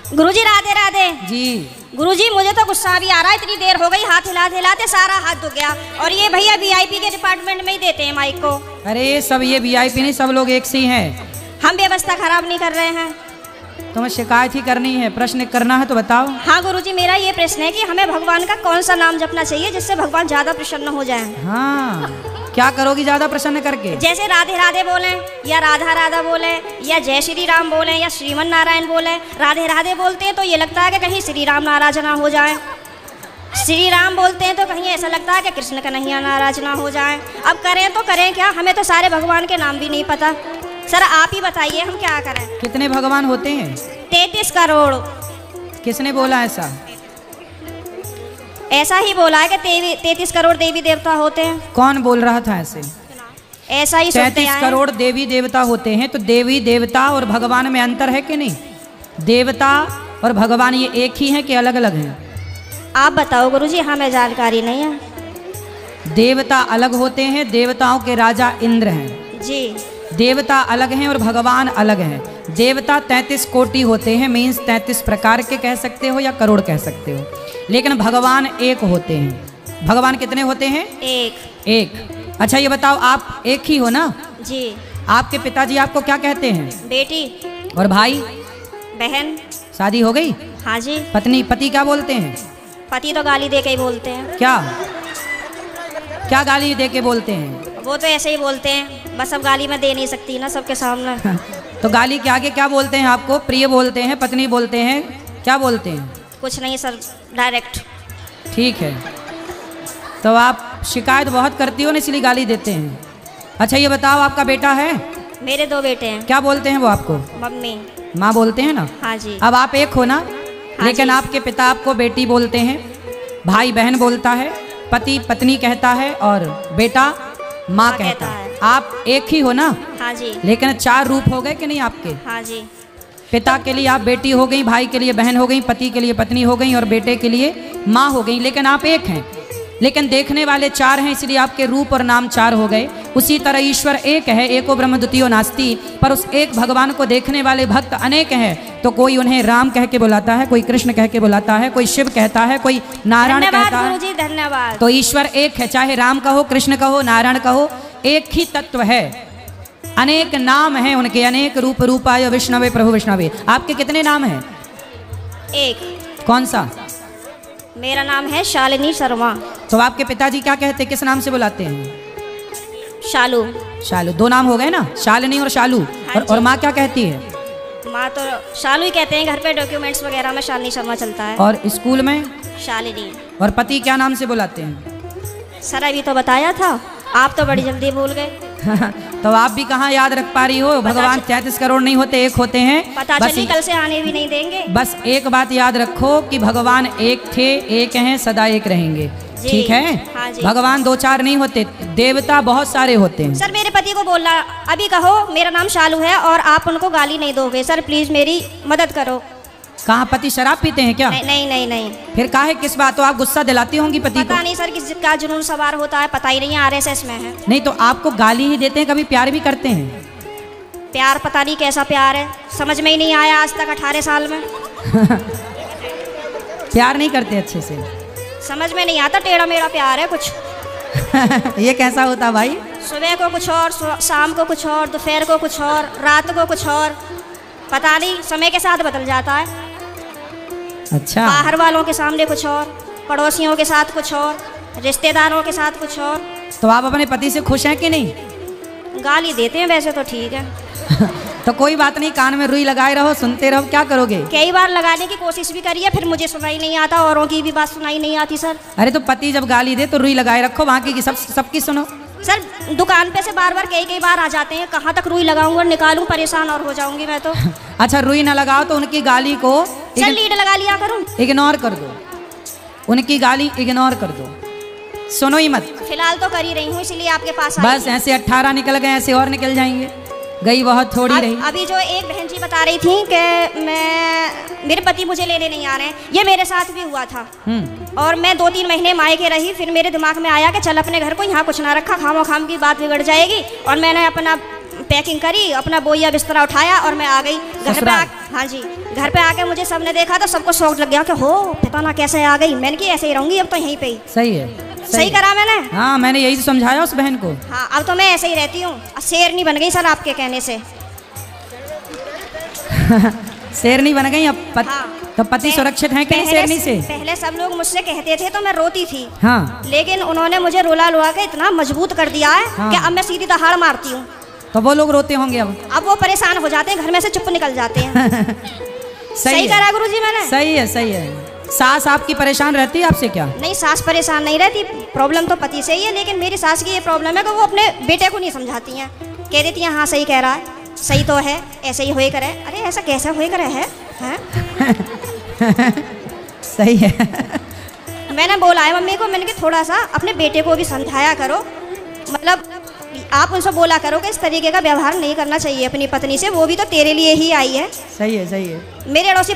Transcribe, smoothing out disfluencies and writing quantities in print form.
गुरुजी राधे राधे जी। गुरुजी मुझे तो गुस्सा भी आ रहा है, इतनी देर हो गई, हाथ हिलाते हिलाते सारा हाथ दुख गया। और ये भैया वीआईपी के डिपार्टमेंट में ही देते हैं माइक को। अरे सब ये वीआईपी नहीं, सब लोग एक से ही हैं। हम व्यवस्था खराब नहीं कर रहे हैं। तुम्हें शिकायत ही करनी है, प्रश्न करना है तो बताओ। हाँ गुरुजी, मेरा ये प्रश्न है कि हमें भगवान का कौन सा नाम जपना चाहिए जिससे भगवान ज्यादा प्रसन्न हो जाए। हाँ, क्या करोगी ज्यादा प्रसन्न करके? जैसे राधे राधे बोले या राधा राधा बोले या जय श्री राम बोले या श्रीमन नारायण बोले। राधे राधे बोलते हैं तो ये लगता है कि कहीं श्री राम नाराज ना हो जाए। श्री राम बोलते हैं तो कहीं ऐसा लगता है कि कृष्ण कन्हैया नाराज ना हो जाए। अब करें तो करें क्या, हमें तो सारे भगवान के नाम भी नहीं पता। सर आप ही बताइए हम क्या करें। कितने भगवान होते हैं? 33 करोड़। किसने बोला ऐसा? ऐसा ही बोला है कि 33 करोड़ देवी देवता होते हैं। कौन बोल रहा था ऐसे? ऐसा ही 33 करोड़ देवी देवता होते हैं, तो देवी देवता और भगवान में अंतर है कि नहीं? देवता और भगवान ये एक ही हैं कि अलग अलग हैं? आप बताओ गुरुजी, हमें जानकारी नहीं है। देवता अलग होते हैं, देवताओं के राजा इंद्र हैं जी। देवता अलग हैं और भगवान अलग हैं। देवता 33 कोटि होते हैं, मीन्स 33 प्रकार के कह सकते हो या करोड़ कह सकते हो, लेकिन भगवान एक होते हैं। भगवान कितने होते हैं? एक। अच्छा ये बताओ, आप एक ही हो ना? जी। आपके पिताजी आपको क्या कहते हैं? बेटी। और भाई? बहन। शादी हो गई? हाँ जी। पति क्या बोलते हैं? पति तो गाली दे के ही बोलते हैं। क्या गाली दे के बोलते हैं? वो तो ऐसे ही बोलते हैं, बस अब गाली मैं दे नहीं सकती ना सबके सामने। तो गाली के आगे क्या बोलते हैं आपको? प्रिय बोलते हैं, पत्नी बोलते हैं, क्या बोलते हैं? कुछ नहीं सर, डायरेक्ट। ठीक है, तो आप शिकायत बहुत करती हो ना, इसलिए गाली देते हैं। अच्छा ये बताओ, आपका बेटा है? मेरे 2 बेटे हैं। क्या बोलते हैं वो आपको? मम्मी। माँ बोलते हैं ना? हाँ जी। अब आप एक हो ना? हाँ लेकिन जी। आपके पिता आपको बेटी बोलते हैं, भाई बहन बोलता है, पति पत्नी कहता है और बेटा माँ कहता है। आप एक ही हो ना? हाँ जी। लेकिन 4 रूप हो गए कि नहीं आपके? हाँ जी। पिता के लिए आप बेटी हो गई, भाई के लिए बहन हो गई, पति के लिए पत्नी हो गई और बेटे के लिए माँ हो गई, लेकिन आप एक हैं। लेकिन देखने वाले 4 हैं, इसलिए आपके रूप और नाम 4 हो गए। उसी तरह ईश्वर एक है, एको ब्रह्म द्वितीयो नास्ति, पर उस एक भगवान को देखने वाले भक्त अनेक हैं। तो कोई उन्हें राम कह के बुलाता है, कोई कृष्ण कह के बुलाता है, कोई शिव कहता है, कोई नारायण कहता है। गुरुजी धन्यवाद। तो ईश्वर एक है, चाहे राम कहो, कृष्ण कहो, नारायण कहो, एक ही तत्व है। अनेक नाम हैं उनके, अनेक रूप रूपाय विष्णवे प्रभु विष्णवे। आपके कितने नाम हैं? एक। कौन सा? मेरा नाम है शालिनी शर्मा। तो आपके पिताजी क्या कहते, किस नाम से बुलाते हैं? शालू। शालू। 2 नाम हो गए ना, शालिनी और शालू। हाँ और माँ क्या कहती है? माँ तो शालू ही कहते हैं, घर पे डॉक्यूमेंट्स वगैरह में शालिनी शर्मा चलता है। और स्कूल में? शालिनी। और पति क्या नाम से बुलाते हैं? सर अभी तो बताया था, आप तो बड़ी जल्दी भूल गए। तो आप भी कहाँ याद रख पा रही हो? भगवान 33 करोड़ नहीं होते, एक होते हैं। पता चली कल से आने भी नहीं देंगे। बस एक बात याद रखो कि भगवान एक थे, एक हैं, सदा एक रहेंगे। ठीक है? हाँ जी। भगवान 2-4 नहीं होते, देवता बहुत सारे होते हैं। सर मेरे पति को बोलना अभी कहो मेरा नाम शालू है और आप उनको गाली नहीं दोगे। सर प्लीज मेरी मदद करो। कहाँ पति शराब पीते हैं क्या? नहीं नहीं नहीं। फिर काहे किस बात? तो आप गुस्सा दिलाती होंगी पति को? पता नहीं सर किसका जुनून सवार होता है, पता ही नहीं, RSS में है। नहीं तो आपको गाली ही देते हैं, कभी प्यार भी करते हैं? प्यार पता नहीं कैसा प्यार है, समझ में ही नहीं आया आज तक 18 साल में। प्यार नहीं करते अच्छे से? समझ में नहीं आता, टेढ़ा मेढ़ा प्यार है कुछ। ये कैसा होता भाई? सुबह को कुछ और, शाम को कुछ और, दोपहर को कुछ और, रात को कुछ और, पता नहीं समय के साथ बदल जाता है। अच्छा। बाहर वालों के सामने कुछ और, पड़ोसियों के साथ कुछ और, रिश्तेदारों के साथ कुछ और। तो आप अपने पति से खुश हैं कि नहीं? गाली देते हैं वैसे तो ठीक है। तो कोई बात नहीं, कान में रुई लगाए रहो, सुनते रहो, क्या करोगे? कई बार लगाने की कोशिश भी करी है, फिर मुझे सुनाई नहीं आता, औरों की भी बात सुनाई नहीं आती सर। अरे तो पति जब गाली दे तो रुई लगाए रखो, बाकी की सबकी सुनो। सर दुकान पे से बार बार कई बार आ जाते हैं, कहाँ तक रुई लगाऊंगा, निकालूं, परेशान और हो जाऊंगी मैं तो। अच्छा रुई ना लगाओ तो उनकी गाली को सर लीड लगा लिया करूं? इग्नोर कर दो, उनकी गाली इग्नोर कर दो, सुनो ही मत। फिलहाल तो कर ही रही हूँ, इसीलिए आपके पास आई। बस ऐसे 18 निकल गए, ऐसे और निकल जाएंगे, गई बहुत थोड़ी रही। अभी जो एक बहन जी बता रही थी कि मेरे पति मुझे लेने नहीं आ रहे हैं, ये मेरे साथ भी हुआ था। और मैं 2-3 महीने मायके रही, फिर मेरे दिमाग में आया कि चल अपने घर को यहाँ कुछ ना रखा, खामोखाम की बात बिगड़ जाएगी। और मैंने अपना पैकिंग करी, अपना बोइया बिस्तरा उठाया और मैं आ गई घर पे। हाँ जी, घर पे आके मुझे सबने देखा तो सबको शौक लग गया कि हो पता ना कैसे आ गई। मैंने कि ऐसे ही रहूंगी अब तो यहीं पे ही। सही है, सही करा मैंने। हाँ, मैंने यही तो समझाया उस बहन को। हाँ, अब तो मैं ऐसे ही रहती हूँ। शेरनी बन गई सर आपके कहने से। शेरनी बन गई अब हाँ। तो पति सुरक्षित है कि नहीं शेरनी से? पहले सब लोग मुझसे कहते थे तो मैं रोती थी। हाँ। लेकिन उन्होंने मुझे रुला रुला के इतना मजबूत कर दिया है हाँ। कि अब मैं सीधी दहाड़ मारती हूँ। तो वो लोग रोते होंगे अब वो परेशान हो जाते हैं, घर में से चुप निकल जाते हैं। सही करा गुरुजी मैंने। सही है, सही है। सास आपकी परेशान रहती है आपसे क्या? नहीं, सास परेशान नहीं रहती, प्रॉब्लम तो पति से ही है। लेकिन मेरी सास की ये प्रॉब्लम है कि वो अपने बेटे को नहीं समझाती हैं। कह देती हैं हाँ सही कह रहा है, सही तो है, ऐसे ही होए करे। अरे ऐसा कैसा होए करे है? सही है। मैंने बोला है मम्मी को, मैंने कि थोड़ा सा अपने बेटे को भी समझाया करो। मतलब आप उनसे बोला करो कि इस तरीके का व्यवहार नहीं करना चाहिए अपनी पत्नी से, वो भी तो तेरे लिए ही आई है। सही है, सही है। मेरे अड़ोसी